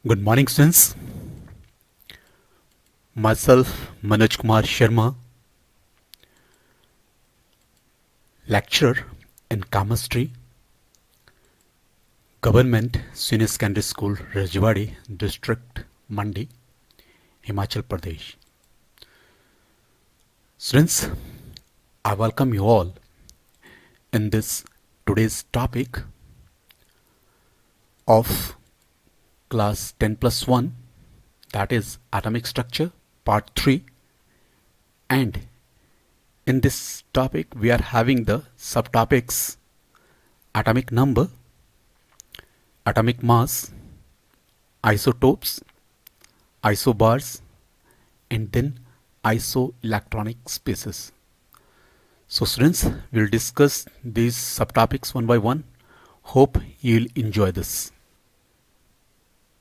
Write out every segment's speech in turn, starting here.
Good morning, students. Myself, Manoj Kumar Sharma, lecturer in chemistry, Government Senior Secondary School, Rajwadi District, Mandi, Himachal Pradesh. Students, I welcome you all in this today's topic of class 10 plus 1, that is atomic structure, part 3. And in this topic, we are having the subtopics atomic number, atomic mass, isotopes, isobars, and then isoelectronic spaces. So students, we'll discuss these subtopics one by one. Hope you'll enjoy this.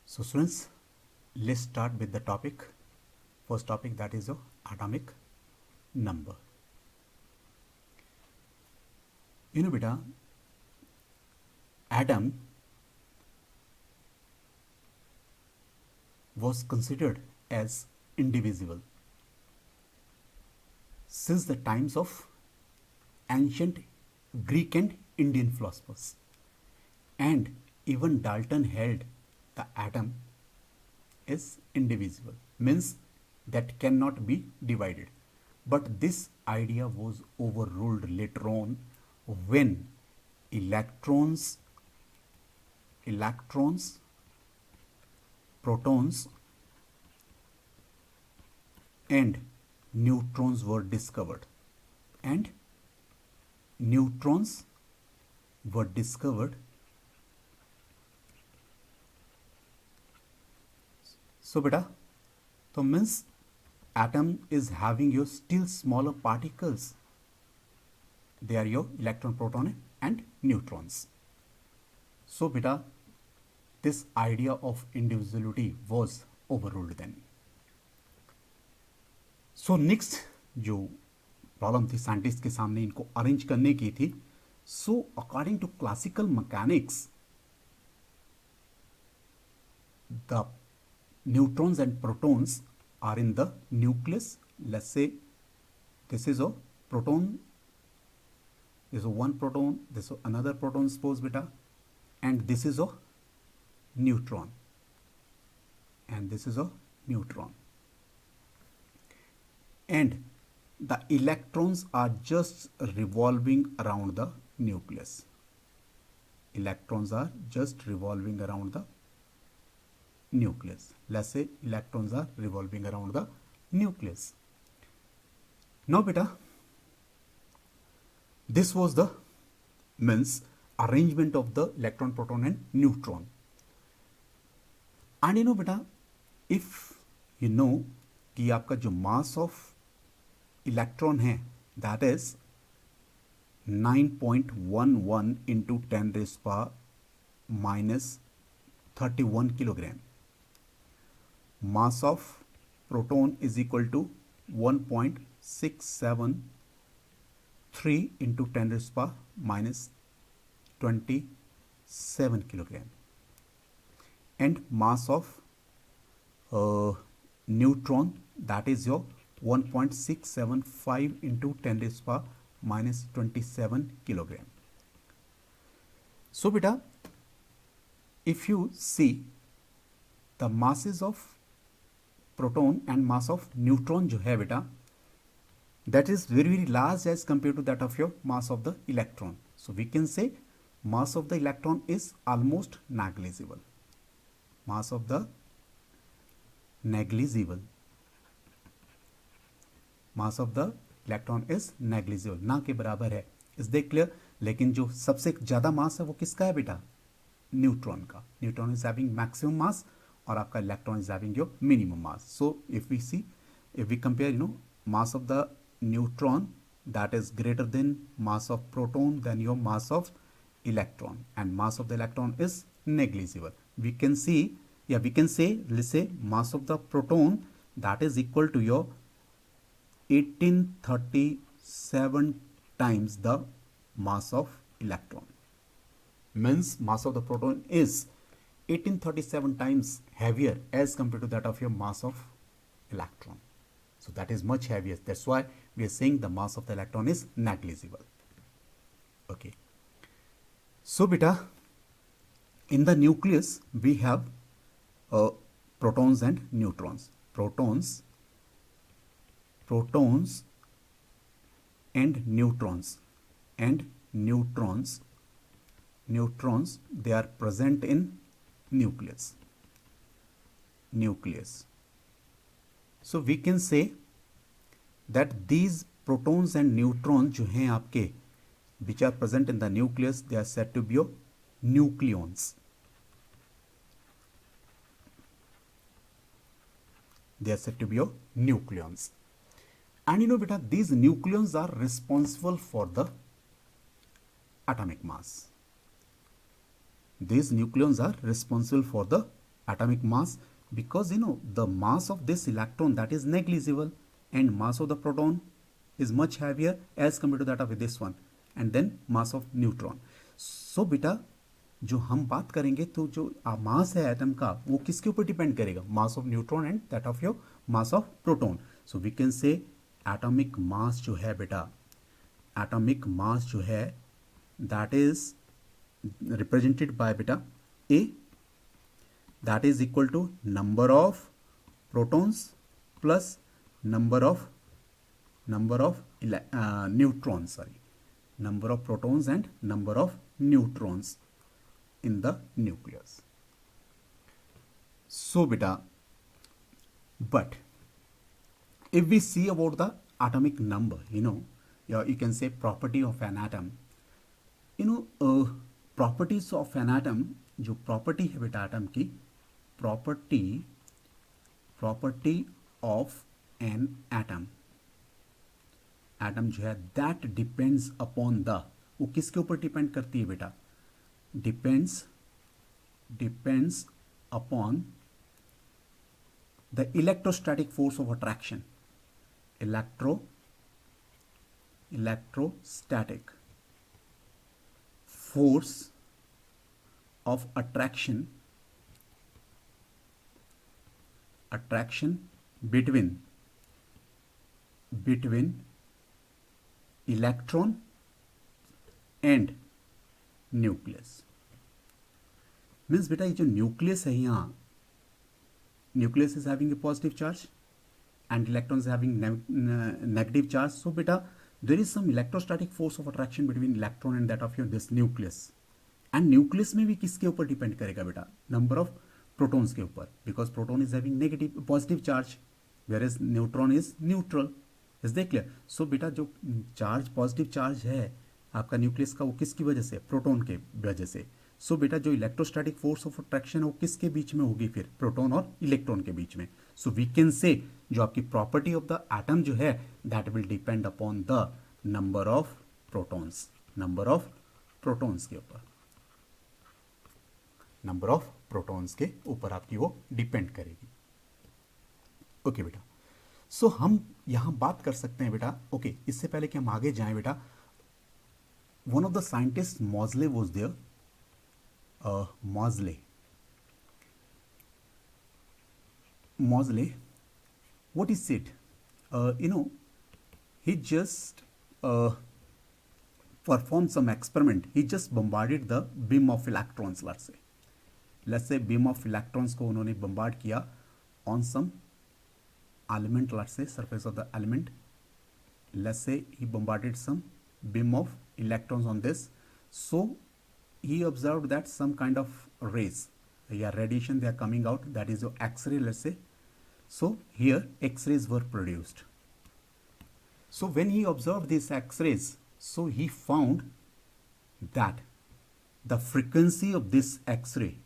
So students, let's start with the topic. First topic, that is atomic number. You know beta, atom was considered as indivisible since the times of ancient Greek and Indian philosophers, and even Dalton held the atom is indivisible, means that cannot be divided. But this idea was overruled later on when electrons, protons, and neutrons were discovered. So beta, so means atom is having your still smaller particles. They are your electron, proton, and neutrons. So beta, this idea of indivisibility was overruled then. So next जो problem थी scientist के सामने इनको arrange करने की थी. So according to classical mechanics, the neutrons and protons are in the nucleus. Let's say this is a proton, this is one proton, this is another proton, suppose beta, and this is a neutron, and this is a neutron, and the electrons are just revolving around the nucleus. Electrons are just revolving around the nucleus. Let's say electrons are revolving around the nucleus. Now beta, this was the means arrangement of the electron, proton and neutron. And you know beta, if you know कि आपका जो mass of electron है that is 9.11 into 10 raised power minus 31 kilogram. Mass of proton is equal to 1.673 into 10 raised power minus 27 kilogram. And mass of neutron, that is your 1.675 into 10 raised power minus 27 kilogram. So beta, if you see the masses of proton and mass of neutron जो है बेटा, that is very large as compared to that of your mass of the electron. So we can say mass of the electron is almost negligible. Mass of the electron is negligible, ना के बराबर है. Is they clear? लेकिन जो सबसे ज्यादा मास है वो किसका है बेटा? न्यूट्रॉन का. Neutron is having maximum mass और आपका electron is having your minimum mass. So if we compare mass of the neutron, that is greater than mass of proton than your mass of electron, and mass of the electron is negligible. We can say, let's say mass of the proton that is equal to your 1837 times the mass of electron. Means mass of the proton is 1837 times heavier as compared to that of your mass of electron. So that is much heavier. That's why we are saying the mass of the electron is negligible. Okay. So beta, in the nucleus we have protons and neutrons. Protons and neutrons. Neutrons, they are present in nucleus. So we can say that these protons and neutrons जो हैं आपके which are present in the nucleus, they are said to be your nucleons. They are said to be your nucleons. And you know beta, these nucleons are responsible for the atomic mass. These nucleons are responsible for the atomic mass because you know the mass of this electron, that is negligible, and mass of the proton is much heavier as compared to that of this one, and then mass of neutron. So बेटा जो हम बात करेंगे तो जो मास है atom का वो किसके ऊपर डिपेंड करेगा? Mass of neutron and that of your mass of proton. So we can say atomic mass जो है बेटा, एटॉमिक मास जो है that is represented by beta A, that is equal to number of protons plus number of neutrons, number of protons and number of neutrons in the nucleus. So beta, but if we see about the atomic number, you know, you can say property of an atom, you know, properties of an atom, जो property है बेटा atom की, property of an atom जो है that depends upon the, वो किसके ऊपर depend करती है बेटा? Depends upon the electrostatic force of attraction. Electrostatic force of attraction between electron and nucleus. Means बेटा ये जो न्यूक्लियस है यहाँ, nucleus is having a positive charge and electrons having negative charge. So beta, there is some electrostatic force of attraction between electron and that of your this nucleus. And nucleus में भी किसके ऊपर depend करेगा बेटा? Number of protons के ऊपर, because proton is having negative positive charge whereas neutron is neutral. Is they clear? So बेटा जो चार्ज पॉजिटिव चार्ज है आपका न्यूक्लियस का, वो किसकी वजह से? प्रोटॉन के वजह से. सो बेटा जो इलेक्ट्रोस्टैटिक फोर्स ऑफ अट्रैक्शन वो किसके बीच में होगी? फिर प्रोटॉन और इलेक्ट्रॉन के बीच में. सो वी कैन से जो आपकी प्रॉपर्टी ऑफ द एटम जो है that will depend upon the number of protons, number of protons के ऊपर, नंबर ऑफ प्रोटॉन्स के ऊपर आपकी वो डिपेंड करेगी. ओके बेटा, सो हम यहां बात कर सकते हैं बेटा. ओके, इससे पहले कि हम आगे जाएं बेटा, one of the scientist Moseley was there. Mosley, what he said, he just performed some experiment. He just bombarded the beam of electrons. Let's say beam of electrons को उन्होंने bombard किया on some element, let's say surface of the element. Let's say he bombarded some beam of electrons on this. So he observed that some kind of rays, radiation, they are coming out, that is your X-ray, let's say. So here X-rays were produced. So when he observed these X-rays, so he found that the frequency of this X-ray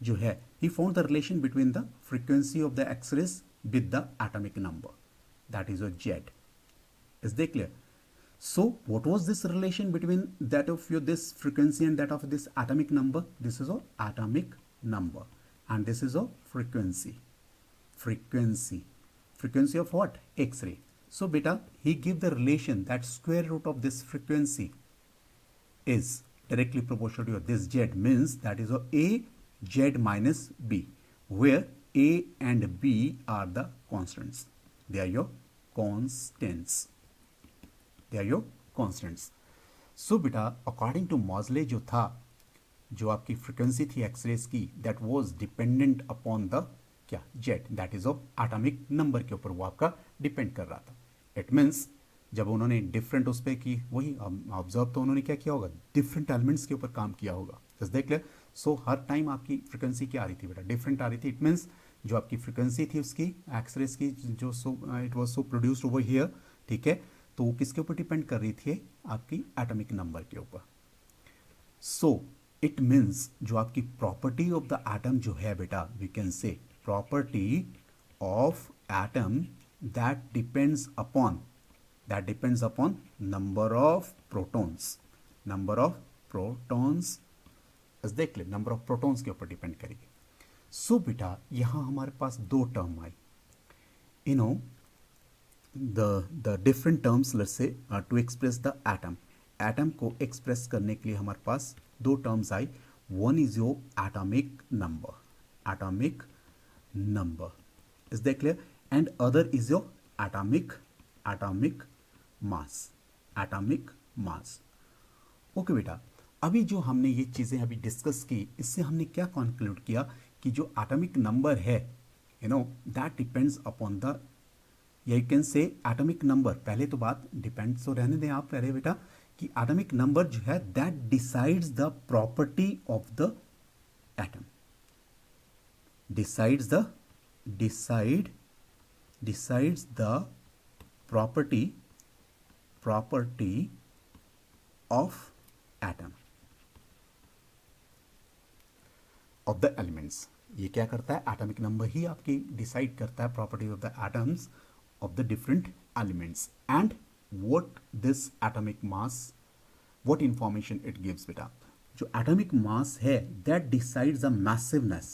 जो है, he found the relation between the frequency of the X-rays with the atomic number, that is your Z. Is that clear? So what was this relation between that of your this frequency and that of this atomic number? This is a atomic number and this is a frequency of what? X-ray. So beta, he give the relation that square root of this frequency is directly proportional to this Z, means that is a Z minus B, where A and B are the constants. They are your constants. They are your constants. So बेटा according to Moseley जो था, जो आपकी frequency थी X-rays की, that was dependent upon the क्या, Z, that is of atomic number के ऊपर वो आपका डिपेंड कर रहा था. इट मीन्स जब उन्होंने डिफरेंट उस पर की, वही ऑब्जर्व तो उन्होंने क्या किया होगा, डिफरेंट एलिमेंट्स के ऊपर काम किया होगा. जस्ट देख ले. सो हर टाइम आपकी फ्रिक्वेंसी क्या आ रही थी बेटा, डिफरेंट आ रही थी. इट मीन्स जो आपकी फ्रिक्वेंसी थी उसकी एक्सरेज की, जो it was so produced over here, ठीक है, तो वो किसके ऊपर डिपेंड कर रही थी, आपकी एटॉमिक नंबर के ऊपर. सो इट मीन्स जो आपकी प्रॉपर्टी ऑफ द एटम जो है बेटा, we can say property of atom that depends upon number of protons. Number of protons, देख ले, नंबर ऑफ प्रोटॉन्स के ऊपर डिपेंड करेगी. सो बेटा यहां हमारे पास दो term I, you know the different terms, let's say to express the atom को एक्सप्रेस करने के लिए हमारे पास दो terms I. One is your atomic number, is that clear, and other is your atomic mass. Okay बेटा, अभी जो हमने ये चीजें अभी डिस्कस की, इससे हमने क्या कंक्लूड किया कि जो एटॉमिक नंबर है, you know, that depends upon the, या you can say atomic number, पहले तो बात डिपेंड्स तो रहने दें आप पहले बेटा, कि एटॉमिक नंबर जो है that decides the property of the atom, decides the property of atom, of the elements. ये क्या करता है, एटॉमिक नंबर ही आपकी डिसाइड करता है property of the atoms of the different elements, and what this atomic mass, what information it gives beta. जो atomic mass है that decides the massiveness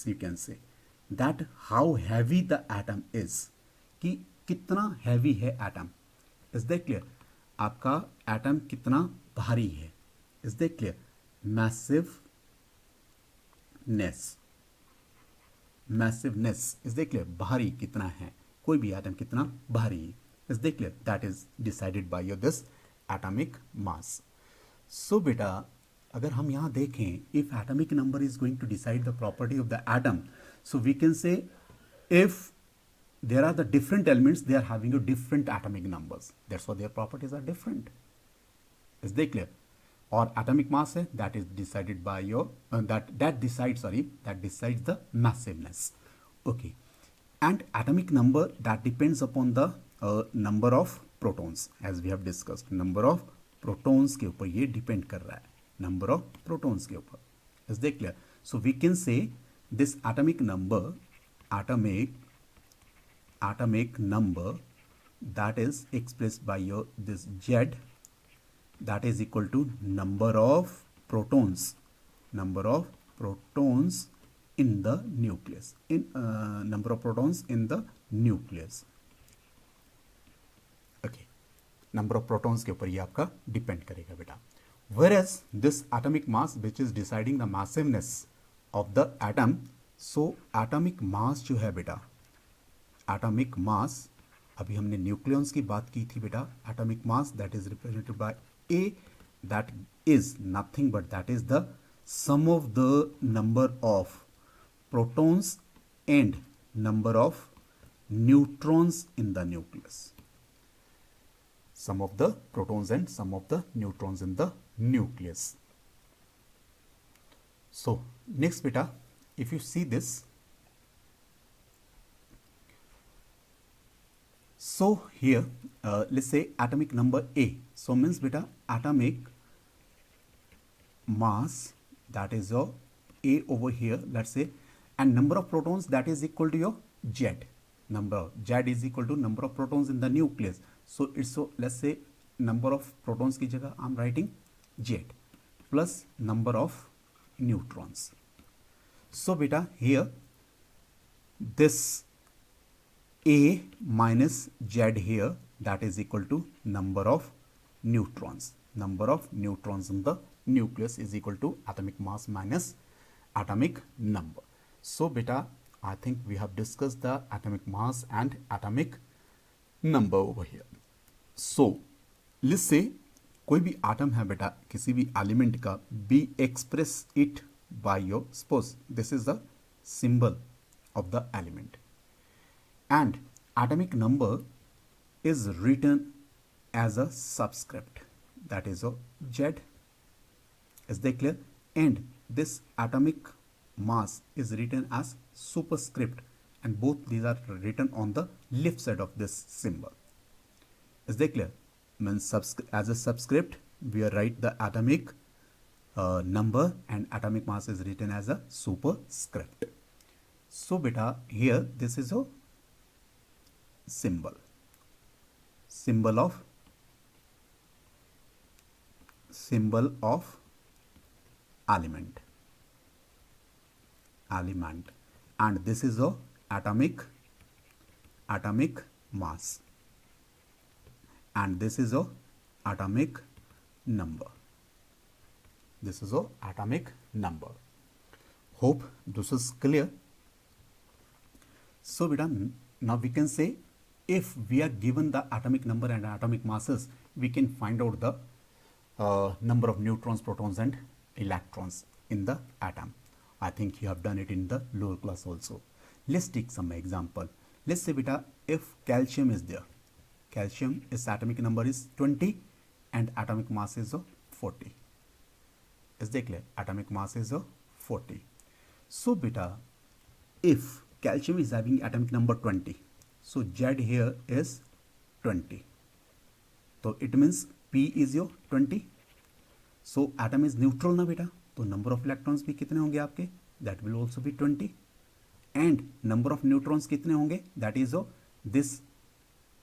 you can say, that how heavy the atom is, कि कितना heavy है atom. is that clear, आपका atom कितना भारी है, is that clear, massiveness is that clear, भारी कितना है, कोई भी एटम कितना भारी है, is that clear, that is decided by your this atomic mass. So बेटा अगर हम यहाँ देखें, if atomic number is going to decide the property of the atom, so we can say if there are the different elements, they are having a different atomic numbers, that's why their properties are different. Is that clear? और atomic mass है that is decided by your that decides the massiveness. Okay, and atomic number that depends upon the number of protons, as we have discussed. Number of protons के ऊपर ये depend कर रहा है, number of protons के ऊपर. Is that clear? So we can say this atomic number that is expressed by your this Z, that is equal to number of protons in the nucleus, number of protons in the nucleus. okay, number of protons के ऊपर ये आपका depend करेगा बेटा. whereas this atomic mass which is deciding the massiveness of the atom, so atomic mass जो है बेटा, atomic mass, अभी हमने न्यूक्लियॉन्स की बात की थी बेटा. Atomic mass that is represented by a, that is nothing but that is the sum of the number of protons and number of neutrons in the nucleus. Sum of the protons and sum of the neutrons in the nucleus. So next बेटा, if you see this, so here let's say atomic number A, so means beta atomic mass, that is your A over here, let's say, and number of protons that is equal to your Z. Z is equal to number of protons in the nucleus, so it's, so let's say number of protons की जगह I'm writing Z plus number of neutrons. So beta here this A minus Z here, that is equal to number of neutrons in the nucleus is equal to atomic mass minus atomic number. So beta, I think we have discussed the atomic mass and atomic number over here. So let's say कोई भी atom है बेटा किसी भी element का, be express it by your, suppose this is the symbol of the element, and atomic number is written as a subscript, that is a Z. Is that clear? And this atomic mass is written as superscript, and both these are written on the left side of this symbol. Is that clear? Means as a subscript we write the atomic number, and atomic mass is written as a superscript. So beta, here this is a symbol of element, and this is a atomic mass, and this is a atomic number. This is a atomic number. Hope this is clear. So beta, now we can say if we are given the atomic number and atomic masses, we can find out the number of neutrons, protons and electrons in the atom. I think you have done it in the lower class also. Let's take some example. Let's say beta, if calcium is there, calcium its atomic number is 20 and atomic mass is 40. Is that clear? Atomic mass is 40. So beta, if calcium is having atomic number 20, so Z here is 20, so it means P is your 20. So atom is neutral ना बेटा, तो number of electrons भी कितने होंगे आपके, that will also be 20, and number of neutrons कितने होंगे, that is this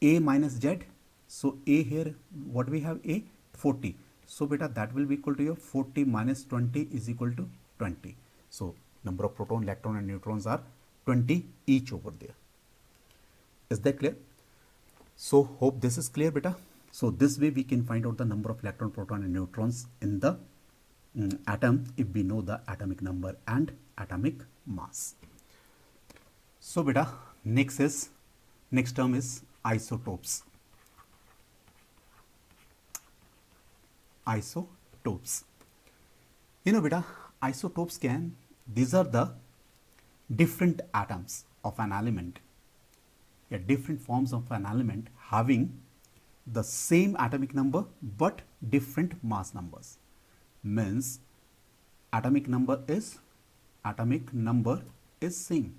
A minus Z. So A here, what we have, A 40, so beta that will be equal to your 40 minus 20 is equal to 20. So number of proton, electron and neutrons are 20 each over there. Is that clear? So hope this is clear beta. So this way we can find out the number of electron, proton and neutrons in the atom if we know the atomic number and atomic mass. So beta, next term is isotopes. Isotopes. You know beta, isotopes these are the different atoms of an element, different forms of an element having the same atomic number but different mass numbers. Means atomic number is same.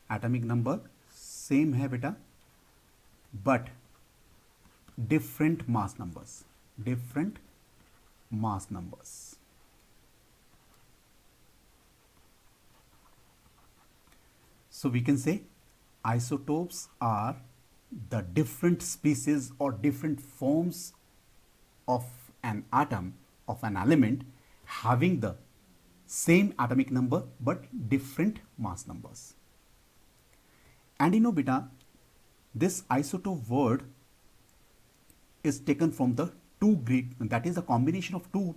Atomic number same है बेटा, but different mass numbers. So we can say isotopes are the different species or different forms of an atom, of an element having the same atomic number but different mass numbers. And you know beta, this isotope word is taken from the two Greek, that is a combination of two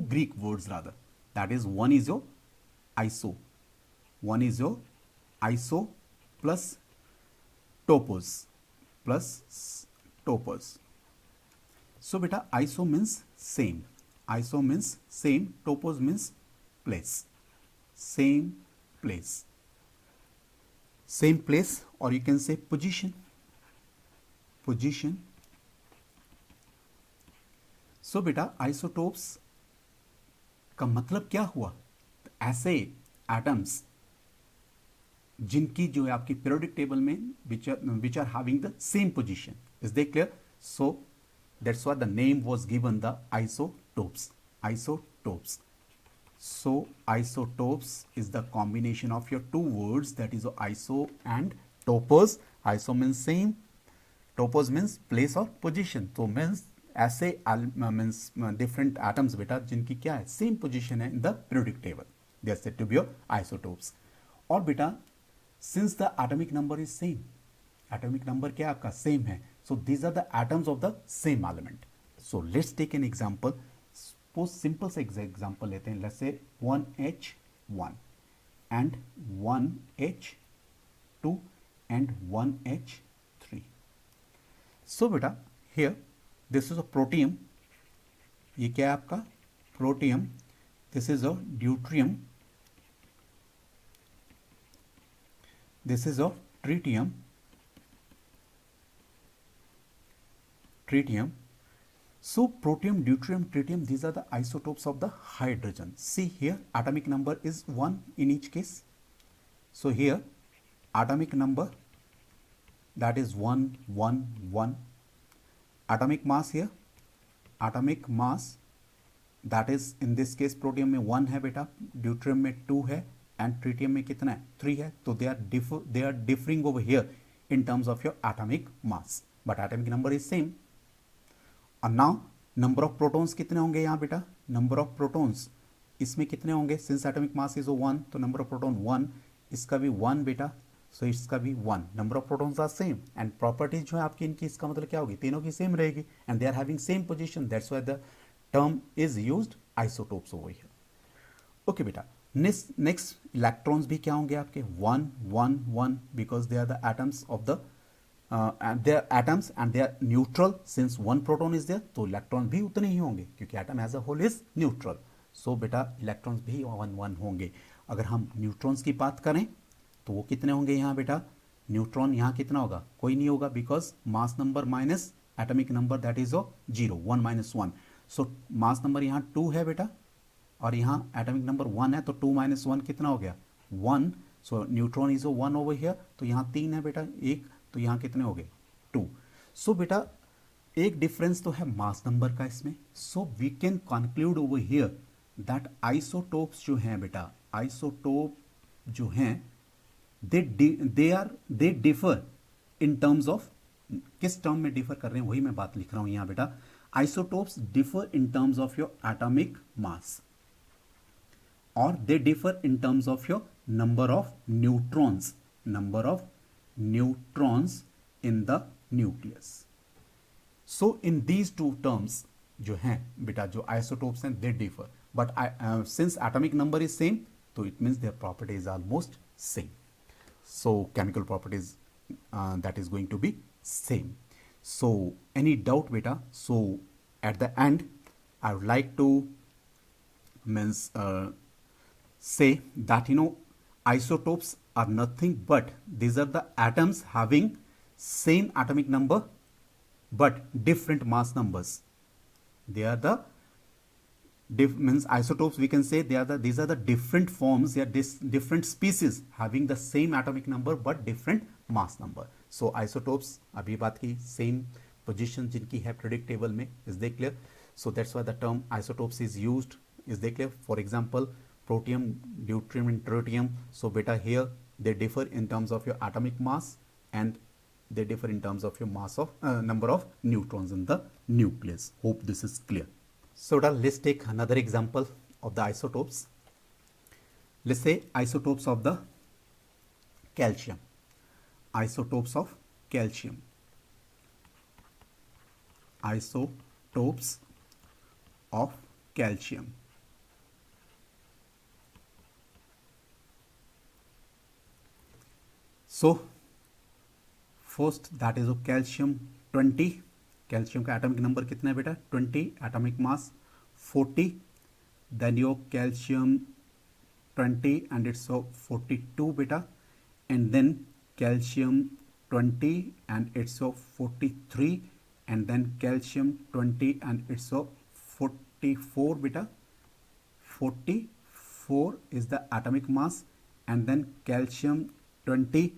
Greek words rather. That is, one is your iso plus topos. So beta, iso means same, topos means place, same place, or you can say position. So beta, isotopes का मतलब क्या हुआ, ऐसे atoms जिनकी जो है आपकी periodic table में which are having the same position. Is that clear? So that's why the name was given the isotopes. So isotopes is the combination of your two words, that is iso and topos. Iso means same, topos means place or position. So means ऐसे means different atoms बेटा जिनकी क्या है, same position है in the periodic table, they are said to be your isotopes. और बेटा, since the atomic number is same, atomic number क्या है आपका, same है, so these are the atoms of the same element. So let's take an example. Suppose simple से example लेते हैं, let's say 1H1 and 1H2 and 1H3. सो बेटा here this is a protium, ये क्या है आपका protium, this is a deuterium, this is of tritium. So protium, deuterium, tritium, these are the isotopes of the hydrogen. See here atomic number is 1 in each case. So here atomic number, that is 1 1 1. Atomic mass here, atomic mass, that is in this case protium में 1 है बेटा, deuterium में 2 है and tritium में कितना है 3 है. तो they are differing over here in terms of your atomic mass, but atomic number is same. और नाउ नंबर ऑफ प्रोटॉन्स कितने होंगे यहाँ बेटा, नंबर ऑफ प्रोटॉन्स इसमें कितने होंगे, सिंस एटॉमिक मास इज 1 तो नंबर ऑफ प्रोटॉन 1, इसका भी 1 बेटा, सो इसका भी 1. Number of protons are same and properties जो है आपकी इनकी, इसका मतलब क्या होगी, तीनों की सेम रहेगी and they are having same position, that's why the term is used isotopes over here. Okay बेटा, नेक्स्ट इलेक्ट्रॉन्स भी क्या होंगे आपके 1 1 1 because they are the atoms of the they are atoms and they are neutral, since 1 proton is there तो electron भी उतने ही होंगे क्योंकि atom as a whole is neutral. So बेटा इलेक्ट्रॉन्स भी 1 1 होंगे. अगर हम न्यूट्रॉन्स की बात करें तो वो कितने होंगे यहाँ बेटा, न्यूट्रॉन यहाँ कितना होगा, कोई नहीं होगा because mass number minus atomic number that is 0 1 - 1. So mass number यहाँ 2 है बेटा और यहाँ एटॉमिक नंबर 1 है तो 2 - 1 कितना हो गया 1. सो न्यूट्रॉन इज 1 ओवर हियर, तो यहाँ 3 है बेटा 1, तो यहाँ कितने हो गए 2. सो बेटा एक डिफरेंस तो है मास नंबर का इसमें. So we can conclude over here that isotopes जो हैं बेटा, आइसोटोप जो हैं they differ in terms of, किस टर्म में डिफर कर रहे हैं वही मैं बात लिख रहा हूं यहाँ बेटा. Isotopes differ in terms of your atomic mass or they differ in terms of your number of neutrons in the nucleus. So in these two terms जो हैं बेटा, जो isotopes हैं they differ, but since atomic number is same तो it means their properties are almost same. So chemical properties that is going to be same. So any doubt beta? So at the end I would like to say that isotopes are nothing but these are the atoms having same atomic number but different mass numbers. They are the means isotopes, we can say these are the different forms, they are different species having the same atomic number but different mass number. So isotopes अभी बात की same position जिनकी है periodic table में, is they clear? So that's why the term isotopes is used, is they clear? For example protium, deuterium and tritium. So beta here they differ in terms of your atomic mass and they differ in terms of your mass of number of neutrons in the nucleus. Hope this is clear. So let's take another example of the isotopes. Let's say isotopes of the calcium. Isotopes of calcium. Isotopes of calcium. So first that is of calcium 20. Calcium का atomic number कितना है बेटा 20, atomic mass 40. Then your calcium 20 and it's of 42 बेटा, and then calcium 20 and it's of 43, and then calcium 20 and it's of 44 beta. 44 is the atomic mass, and then calcium 20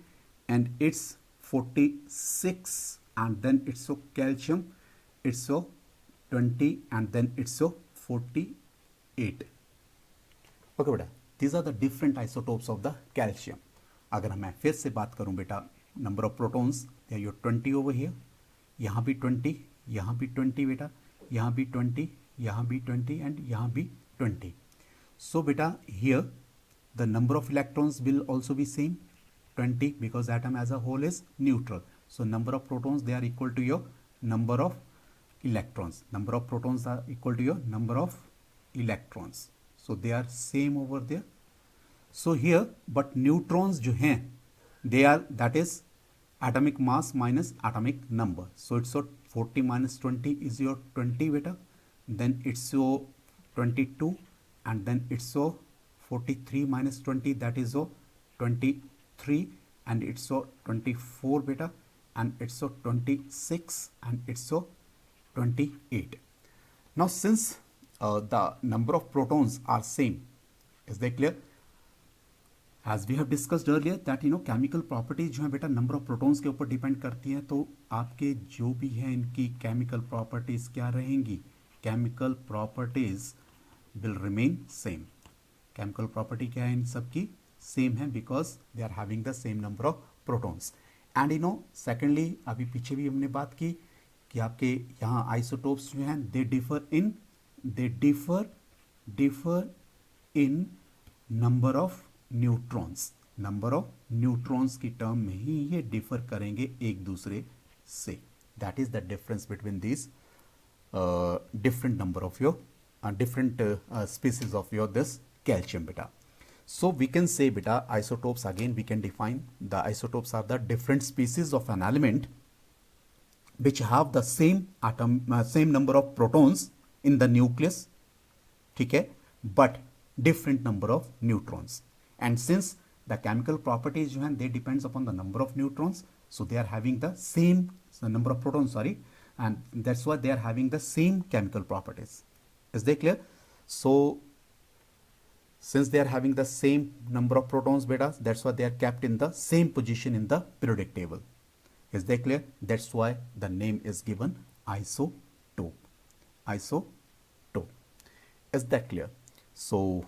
and it's 46, and then it's of calcium it's of 20 and then it's of 48. Okay बेटा, these are the different isotopes of the calcium. अगर मैं फिर से बात करूं बेटा, number of protons they are your 20 over here, यहाँ भी 20, यहाँ भी 20 बेटा, यहाँ भी 20, यहाँ भी 20 and यहाँ भी 20. So बेटा here the number of electrons will also be same 20 because atom as a whole is neutral. So number of protons they are equal to your number of electrons. Number of protons are equal to your number of electrons. So they are same over there. So here, but neutrons जो हैं, they are, that is atomic mass minus atomic number. So it's your 40 minus 20 is your 20 beta. Then it's your 22, and then it's your 43 minus 20, that is your 23, and it's your 24 beta, and it's your 26, and it's your 28. Now since the number of protons are same, is that clear? As we have discussed earlier that chemical properties जो है बेटा number of protons के ऊपर depend करती हैं, तो आपके जो भी हैं इनकी chemical properties क्या रहेंगी? Chemical properties will remain same. Chemical property क्या है इन सब की? Same है because they are having the same number of protons. And secondly अभी पीछे भी हमने बात की कि आपके यहाँ isotopes जो हैं they differ in number of neutrons. Number of neutrons की टर्म में ही ये डिफर करेंगे एक दूसरे से. That is the difference between this different number of your different species of your this calcium बेटा. सो वी कैन से बेटा isotopes, again we can define the isotopes are the different species of an element which have the same number of protons in the nucleus, ठीक है, but different number of neutrons. And since the chemical properties जो हैं they depends upon the number of neutrons, so they are having the same number of protons, and that's why they are having the same chemical properties. Is that clear? So since they are having the same number of protons beta, that's why they are kept in the same position in the periodic table. Is that clear? That's why the name is given isotope. Is that clear? So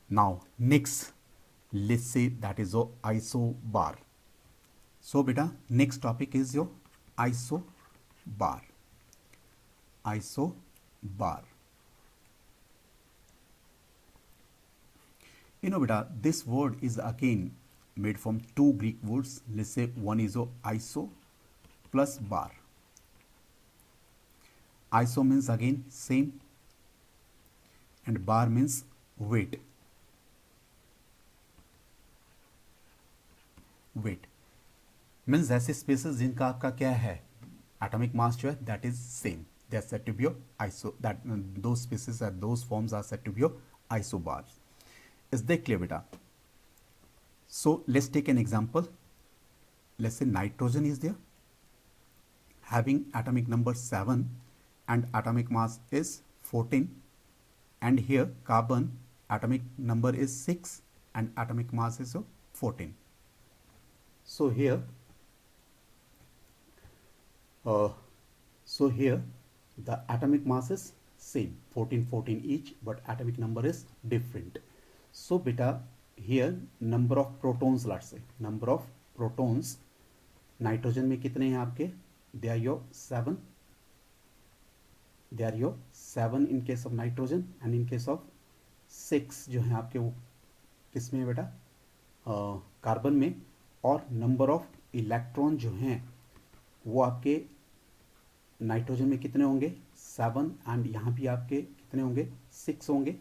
now next, let's say that is your isobar. So beta, next topic is your isobar. Beta, this word is again made from two Greek words. Let's say one is your iso plus bar. Iso means again same, and bar means weight. Means ऐसे species जिनका आपका क्या है atomic mass जो है that is same, they are said to be your iso, that दो species are those forms are said to be your isobars. Is that clear बेटा? So let's take an example. Let's say nitrogen is there having atomic number 7 and atomic mass is 14, and here carbon atomic number is 6 and atomic mass is 14. So here the atomic mass is same 14 each, but atomic number is different. So beta, here number of protons, let's say number of protons nitrogen में कितने हैं आपके? they are your 7 in case of nitrogen, and in case of 6 जो है आपके वो किस में है बेटा? कार्बन में. और नंबर ऑफ इलेक्ट्रॉन जो हैं वो आपके नाइट्रोजन में कितने होंगे? 7, एंड यहाँ भी आपके कितने होंगे? 6 होंगे.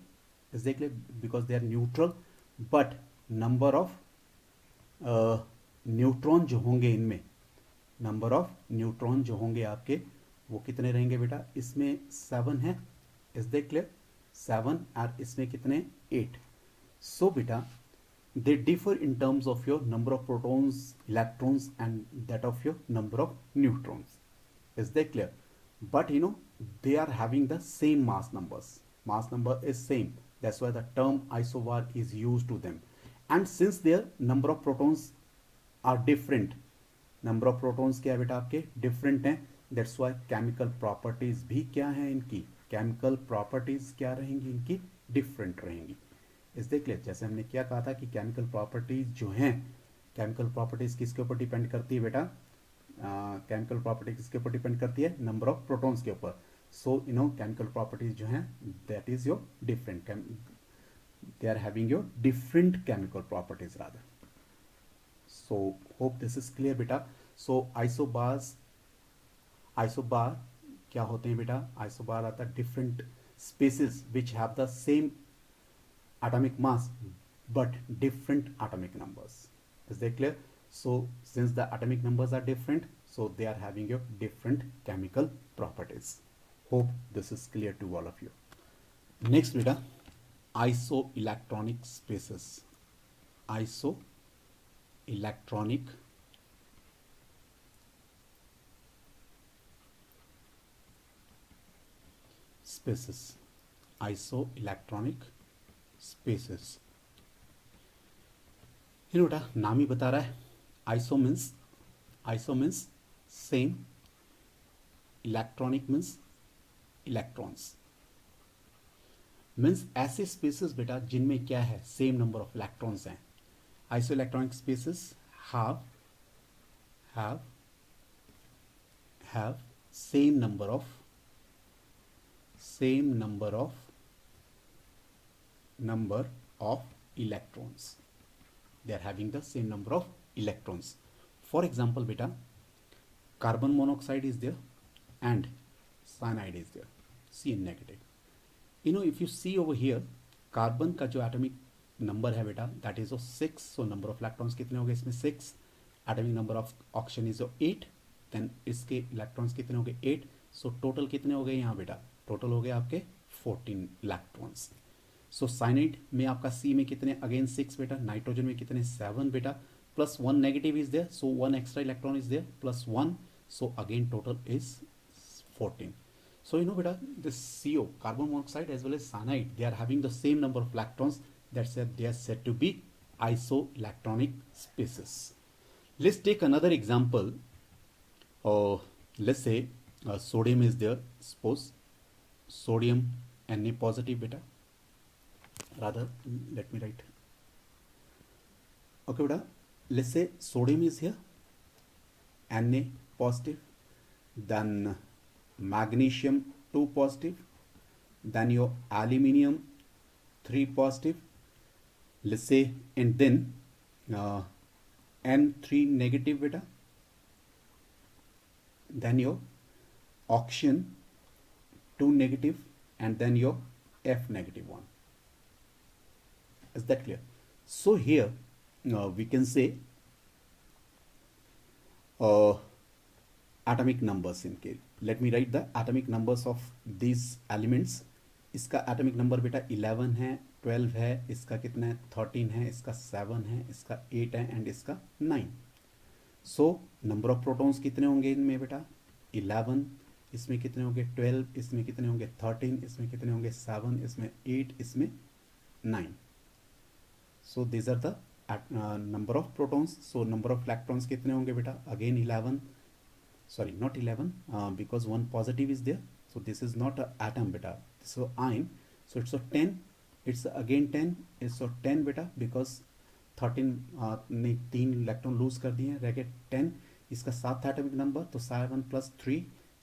इज देख ले, because they are neutral, but number of neutron जो होंगे इनमें, नंबर ऑफ न्यूट्रॉन जो होंगे आपके वो कितने रहेंगे बेटा? इसमें 7 है. इज देख क्लियर? 7, और इसमें कितने? 8. सो बेटा they differ in terms of your number of protons, electrons, and that of your number of neutrons. Is that clear? But they are having the same mass numbers. Mass number is same. That's why the term isobar is used to them. And since their number of protons are different, number of protons क्या है बेटा आपके? different हैं. That's why chemical properties भी क्या हैं इनकी? chemical properties क्या रहेंगी इनकी? different रहेंगी. इस देख ले, जैसे हमने क्या कहा था कि केमिकल प्रॉपर्टीज जो हैं, केमिकल प्रॉपर्टीज किसके ऊपर डिपेंड करती है बेटा? केमिकल प्रॉपर्टी किसके ऊपर डिपेंड करती है? नंबर ऑफ प्रोटॉन्स के ऊपर. सो केमिकल प्रॉपर्टीज जो हैं that is your different, they are having your different chemical properties rather. So hope this is clear बेटा. सो आइसोबार क्या होते हैं बेटा? आइसोबार आता है different spaces which have the same atomic mass but different atomic numbers. Is that clear? So since the atomic numbers are different, so they are having your different chemical properties. Hope this is clear to all of you. Next beta, isoelectronic spaces. Isoelectronic spaces. Isoelectronic spaces. ये बेटा नाम ही बता रहा है, iso means same, electronic means electrons, means ऐसे spaces बेटा जिनमें क्या है, सेम नंबर ऑफ इलेक्ट्रॉन्स हैं. Iso electronic spaces have same number of electrons. They are having the same number of electrons. For example beta, carbon monoxide is there and cyanide is there, Cn negative. You know, if you see over here, carbon का जो atomic number है बेटा that is 6. So number of electrons कितने हो गए इसमें 6. Atomic number of oxygen is 8. Then इसके electrons कितने हो गए 8. सो टोटल कितने हो गए यहाँ बेटा, टोटल हो गए आपके 14 इलेक्ट्रॉन्स. सो साइनाइड में आपका सी में कितने, अगेन 6 बेटा. नाइट्रोजन में कितने 7 बेटा. Plus 1 negative is there, so 1 extra electron is there, plus 1. So again total is 14. So you know beta, this CO, carbon monoxide as well as cyanide, they are having the same number of electrons. That's why they are said to be isoelectronic spaces. Let's take another example. Let's say sodium is there. Suppose sodium Na positive beta. Rather, let me write. Okay beta. Let's say sodium is here. Na positive. Then magnesium 2 positive, then your aluminium 3 positive, let's say, and then N3 negative beta, then your oxygen 2 negative, and then your F negative 1. Is that clear? So here we can say atomic numbers in case. Let me write the atomic numbers of these elements. इसका atomic number बेटा 11 है, 12 है, इसका कितना है 13 है, इसका 7 है, इसका 8 है एंड इसका 9. सो नंबर ऑफ प्रोटॉन्स कितने होंगे इनमें बेटा 11, इसमें कितने होंगे 12, इसमें कितने होंगे 13, इसमें कितने होंगे 7, इसमें 8, इसमें 9. So this are the number of protons. So number of electrons कितने होंगे बेटा, again 11, sorry not 11 because one positive is there, so this is not a atom beta, so ion, so it's a 10, it's again 10, it's so 10 beta because 13 ने 3 electron lose कर दिए, रह गए 10. इसका 7 atomic number, तो 7 plus 3,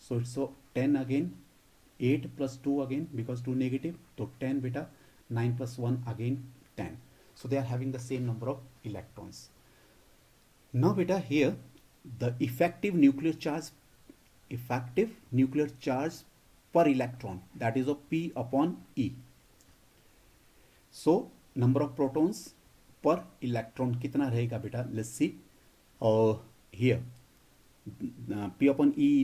so it's so 10 again, 8 plus 2 again because 2 negative, तो 10 beta, 9 plus 1 again 10. So they are having the same number of electrons. Now beta here the effective nuclear charge per electron, that is of P upon E. So number of protons per electron कितना रहेगा बेटा, let's see. Here P upon E,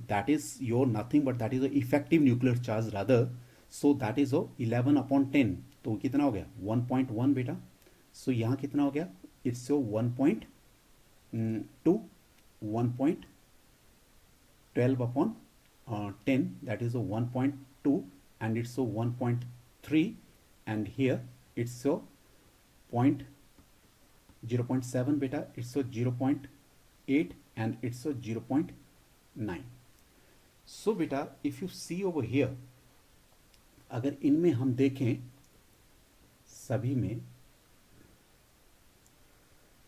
that is your nothing but that is the effective nuclear charge rather, so that is 11 upon 10, तो कितना हो गया 1.1 बेटा. so यहाँ कितना हो गया, it's 1.2, 1.12 upon 10, that is 1.2, and it's 1.3, and here it's 0.7 beta, it's 0.8, and it's 0.9. so beta if you see over here, अगर इनमें हम देखें सभी में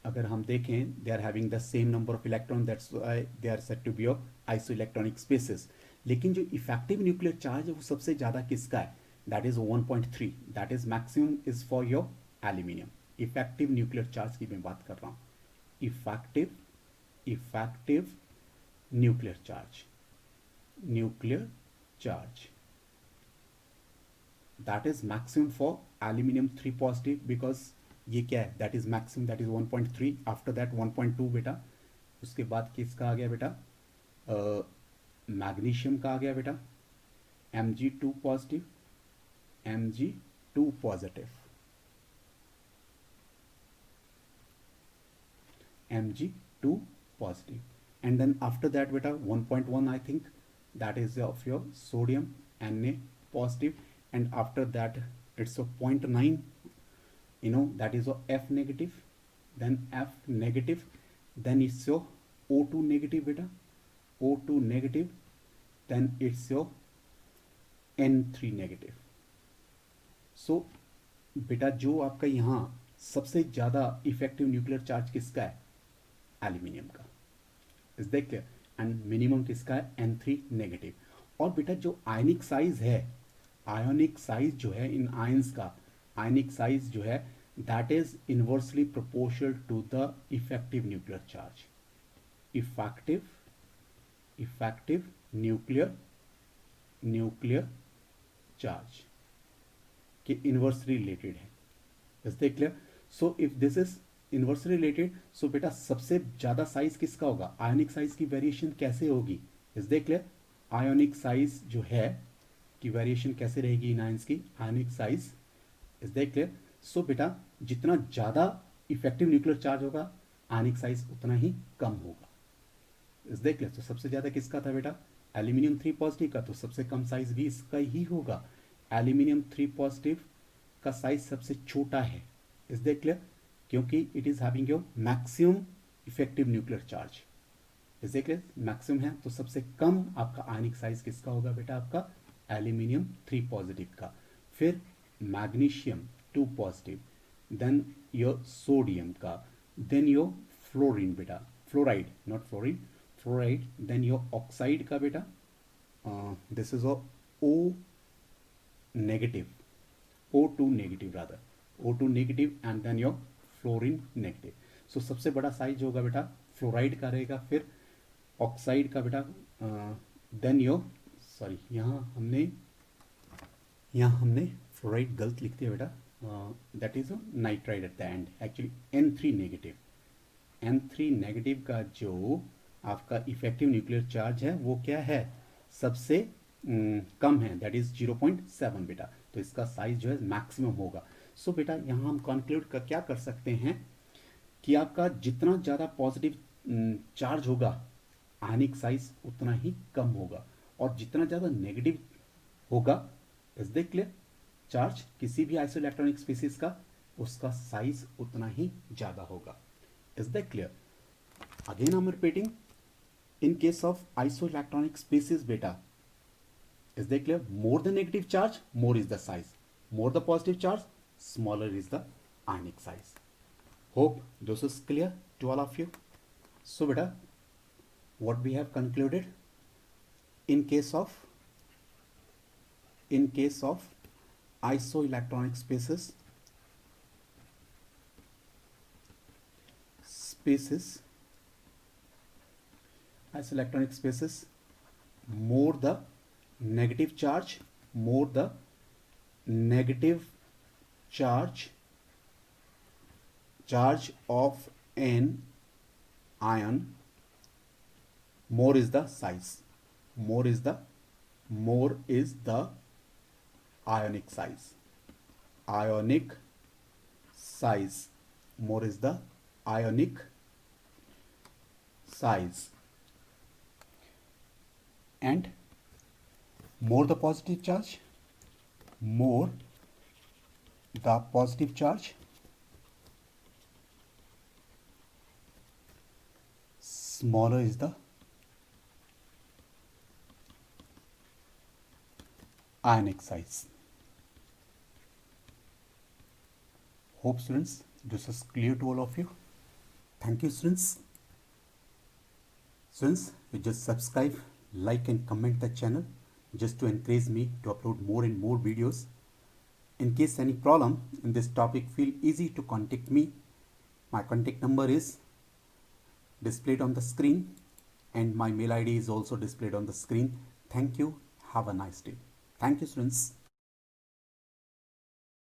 अगर हम देखें, they are having the same number of electrons, that's why they are said to be of isoelectronic spaces. लेकिन जो इफेक्टिव न्यूक्लियर चार्ज है वो सबसे ज़्यादा किसका है, that is 1.3, that is maximum is for your aluminium. Effective nuclear charge की मैं बात कर रहा हूँ, effective nuclear charge that is maximum for aluminium 3 positive, because ये क्या है, that is maximum, that is 1.3, after that 1.2 बेटा। उसके बाद किसका आ गया बेटा, मैग्नीशियम का आ गया बेटा, Mg2 positive, Mg2 positive, Mg2 positive, and then after that beta 1.1 I think that is of your sodium Na positive, and after that it's a 0.9, you know, that is a F negative, then F negative, then it's your O2 negative beta, O2 negative, then it's your N3 negative. So बेटा जो आपका यहाँ सबसे ज़्यादा effective nuclear charge किसका है, aluminium का, is that clear, and minimum किसका है, N3 नेगेटिव। और बेटा जो आयनिक साइज है, आयोनिक साइज जो है इन आयंस का, आयनिक साइज जो है that is inversely proportional to the effective nuclear charge, effective nuclear charge के इनवर्सली रिलेटेड है, is that clear. So if this is inversely related, so बेटा सबसे ज्यादा साइज किसका होगा, आयोनिक साइज की वेरिएशन कैसे होगी, is that clear. Ionic size जो है की वेरिएशन कैसे रहेगी इन आयंस की, ionic size, is that clear. So बेटा जितना ज्यादा इफेक्टिव न्यूक्लियर चार्ज होगा, आयोनिक साइज उतना ही कम होगा, इज दैट क्लियर। तो सबसे ज्यादा किसका था बेटा, एल्यूमिनियम 3 पॉजिटिव का, तो सबसे कम साइज भी इसका ही होगा, एल्यूमिनियम 3 पॉजिटिव का साइज सबसे छोटा है, इज दैट क्लियर, क्योंकि it is having your maximum effective nuclear charge, is that clear, maximum है, तो सबसे कम आपका आयनिक साइज किसका होगा बेटा, आपका एल्यूमिनियम 3 पॉजिटिव का, फिर magnesium 2 positive, then your sodium का, देन योर फ्लोरीन बेटा, fluoride not fluorine, fluoride, then your oxide का बेटा, this is O negative, O2 negative rather, O2 negative, and then your fluorine negative. So सबसे बड़ा size होगा बेटा fluoride का रहेगा, फिर ऑक्साइड का बेटा, देन योर, सॉरी यहाँ हमने फ्लोराइड गलत लिख दिया बेटा, that is nitride at the end, actually N3 negative, N3 negative का जो आपका इफेक्टिव न्यूक्लियर चार्ज है वो क्या है, सबसे कम है, दैट इज 0.7 बेटा, तो इसका साइज जो है मैक्सिमम होगा। सो बेटा यहाँ हम कंक्लूड क्या कर सकते हैं कि आपका जितना ज़्यादा पॉजिटिव चार्ज होगा, आयनिक साइज उतना ही कम होगा, और जितना ज़्यादा नेगेटिव होगा, इज दैट क्लियर, चार्ज किसी भी आइसो इलेक्ट्रॉनिक स्पीसीज का, उसका साइज उतना ही ज़्यादा होगा, is that clear. Again I am repeating, in case of isoelectronic species beta, is that clear, more the negative charge more is the size, more the positive charge smaller is the ionic size. Hope this is clear to all of you. So beta, what we have concluded, in case of isoelectronic species isoelectronic spaces, more the negative charge, more the negative charge of an ion, more is the size, more is the ionic size, more is the ionic size, and more the positive charge, smaller is the ionic size. Hope students this is clear to all of you. Thank you students. Students, you just subscribe, like and comment the channel just to encourage me to upload more and more videos. In case any problem in this topic, feel easy to contact me. My contact number is displayed on the screen and my mail ID is also displayed on the screen. Thank you. Have a nice day. Thank you students.